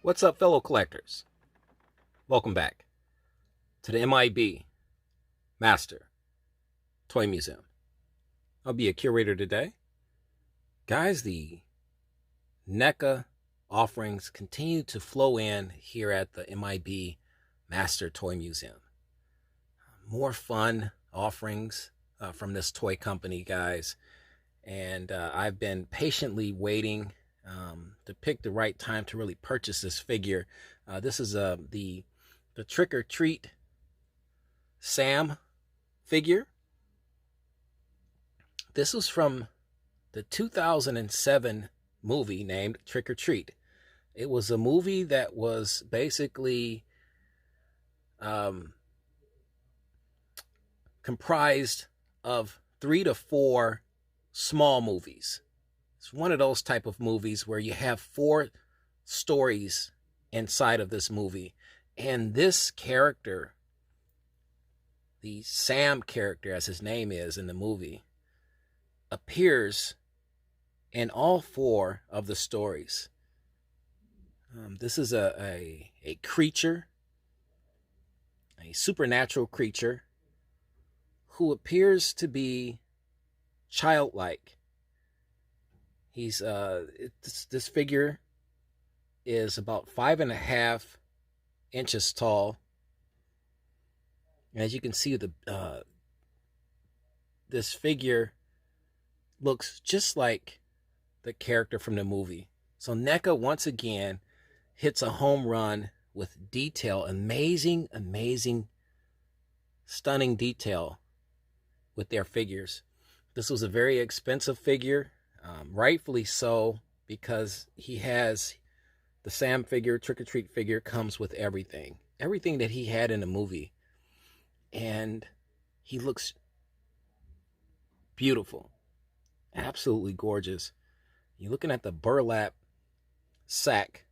What's up, fellow collectors? Welcome back to the M.I.B. Master Toy Museum. I'll be a curator today. Guys, the Neca offerings continue to flow in here at the M.I.B. Master Toy Museum. More fun offerings from this toy company, guys. And I've been patiently waiting to pick the right time to really purchase this figure. This is the Trick or Treat Sam figure. This was from the 2007 movie named Trick or Treat. It was a movie that was basically comprised of 3 to 4 small movies. It's one of those type of movies where you have 4 stories inside of this movie. And this character, the Sam character, as his name is in the movie, appears in all 4 of the stories. This is a creature, a supernatural creature, who appears to be childlike. He's this figure is about 5.5 inches tall. And as you can see, this figure looks just like the character from the movie. So Neca once again hits a home run with detail, amazing, stunning detail with their figures. This was a very expensive figure, rightfully so, because he has the Sam figure, Trick or Treat figure, comes with everything that he had in the movie. And he looks beautiful, absolutely gorgeous. You're looking at the burlap sack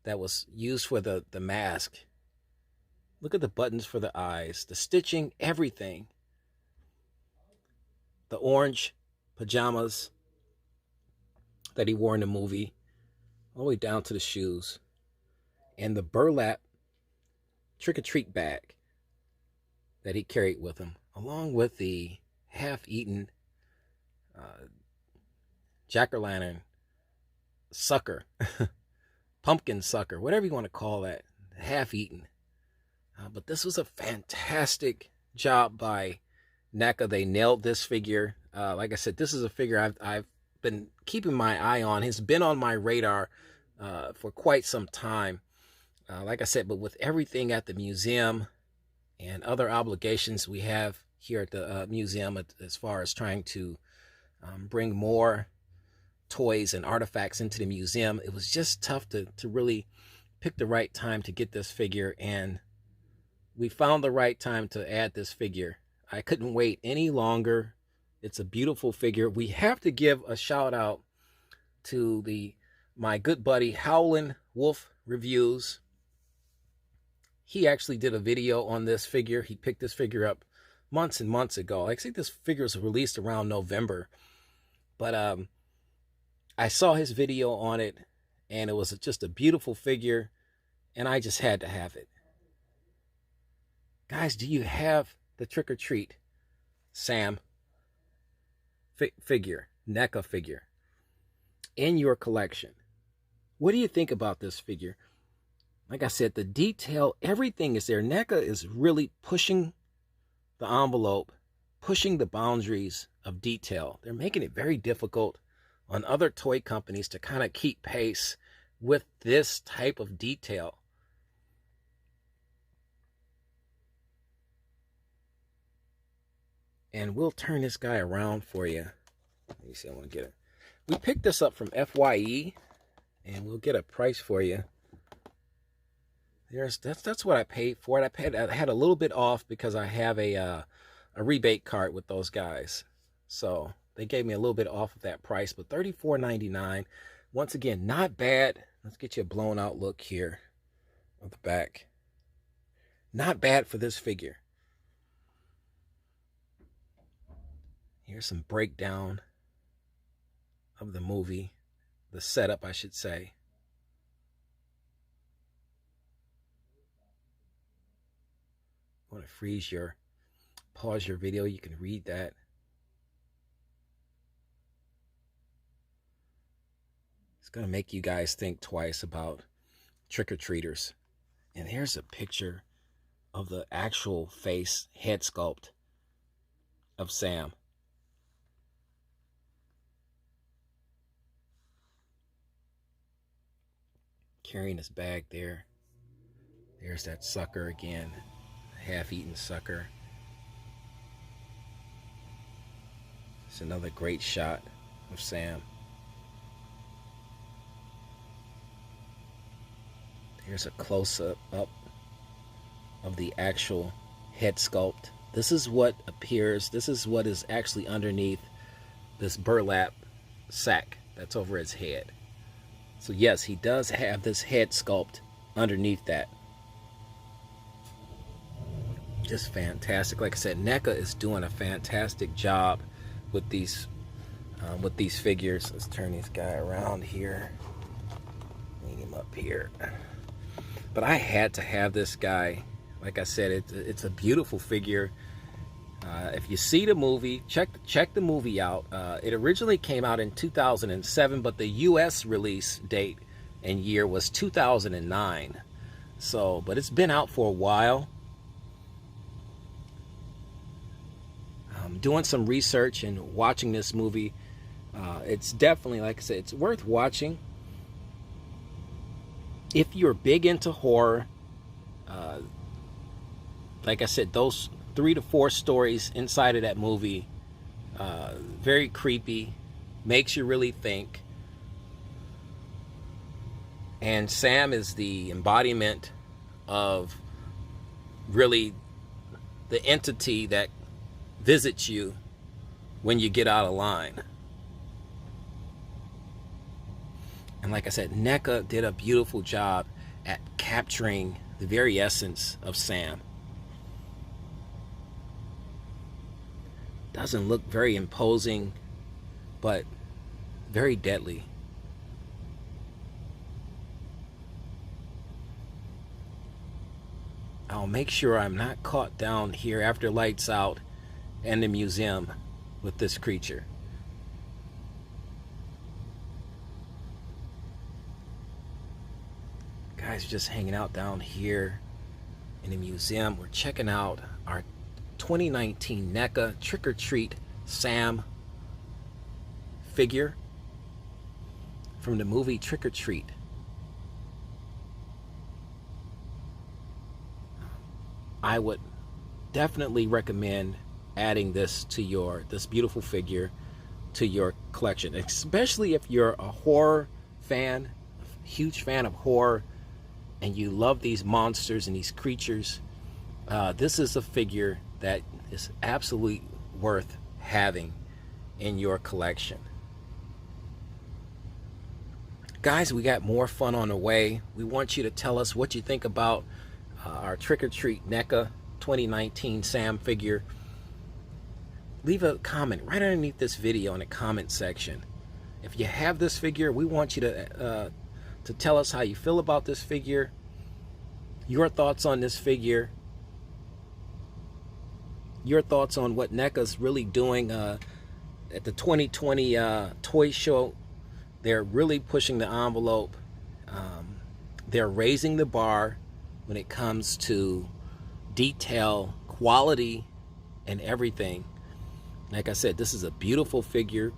that was used for the mask. Look at the buttons for the eyes, the stitching, everything. The orange pajamas that he wore in the movie, all the way down to the shoes. And the burlap trick-or-treat bag that he carried with him, along with the half-eaten jack-o'-lantern sucker, pumpkin sucker, whatever you want to call that, half-eaten. But this was a fantastic job by Neca. They nailed this figure. Like I said, this is a figure I've been keeping my eye on. It's been on my radar for quite some time. Like I said, but with everything at the museum and other obligations we have here at the museum as far as trying to bring more toys and artifacts into the museum, it was just tough to really pick the right time to get this figure. And we found the right time to add this figure. I couldn't wait any longer. It's a beautiful figure. We have to give a shout out to my good buddy Howlin' Wolf Reviews. He actually did a video on this figure. He picked this figure up months and months ago. I think this figure was released around November. But I saw his video on it, and it was just a beautiful figure, and I just had to have it. Guys, do you have the Trick or Treat Sam figure, Neca figure, in your collection? What do you think about this figure? Like I said, the detail, everything is there. Neca is really pushing the envelope, pushing the boundaries of detail. They're making it very difficult on other toy companies to kind of keep pace with this type of detail. And we'll turn this guy around for you. Let me see, I want to get it. We picked this up from FYE, and we'll get a price for you. That's what I paid for it. I had a little bit off because I have a rebate card with those guys, so they gave me a little bit off of that price. But $34.99, once again, not bad. Let's get you a blown out look here of the back. Not bad for this figure. Here's some breakdown of the movie, the setup, I should say. want to pause your video, you can read that. It's going to make you guys think twice about trick-or-treaters. And here's a picture of the actual face head sculpt of Sam. Carrying his bag there. There's that sucker again, half-eaten sucker. It's another great shot of Sam. Here's a close-up of the actual head sculpt. This is what appears, this is what is actually underneath this burlap sack that's over his head. So yes, he does have this head sculpt underneath that. Just fantastic. Like I said, Neca is doing a fantastic job with these figures. Let's turn this guy around here. Lean him up here. But I had to have this guy. Like I said, it's a beautiful figure. If you see the movie, check the movie out. It originally came out in 2007, but the U.S. release date and year was 2009. So, but it's been out for a while. Doing some research and watching this movie, it's definitely, like I said, it's worth watching. If you're big into horror, like I said, those 3 to 4 stories inside of that movie, very creepy, makes you really think. And Sam is the embodiment of really the entity that visits you when you get out of line. And like I said, Neca did a beautiful job at capturing the very essence of Sam. Doesn't look very imposing, but very deadly. I'll make sure I'm not caught down here after lights out and the museum with this creature. Guys, just hanging out down here in the museum. We're checking out our 2019 NECA Trick or Treat Sam figure from the movie Trick or Treat. I would definitely recommend adding this beautiful figure to your collection, especially if you're a horror fan, a huge fan of horror, and you love these monsters and these creatures. This is a figure that is absolutely worth having in your collection. Guys, we got more fun on the way. We want you to tell us what you think about our Trick or Treat NECA 2019 Sam figure. Leave a comment right underneath this video in the comment section. If you have this figure, we want you to tell us how you feel about this figure, your thoughts on this figure, your thoughts on what NECA's really doing at the 2020 toy show. They're really pushing the envelope. They're raising the bar when it comes to detail, quality, and everything. Like I said, this is a beautiful figure.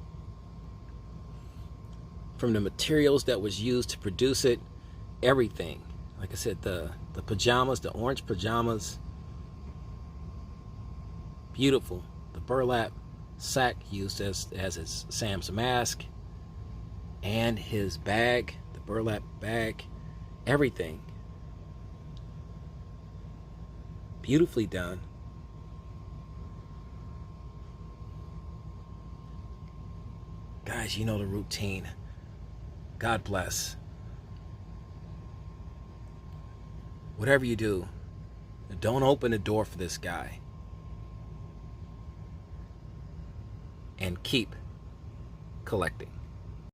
From the materials that was used to produce it, everything. Like I said, the pajamas, the orange pajamas, beautiful. The burlap sack used as his Sam's mask, and his bag, the burlap bag, everything. Beautifully done. Guys, you know the routine. God bless. Whatever you do, don't open the door for this guy. And keep collecting.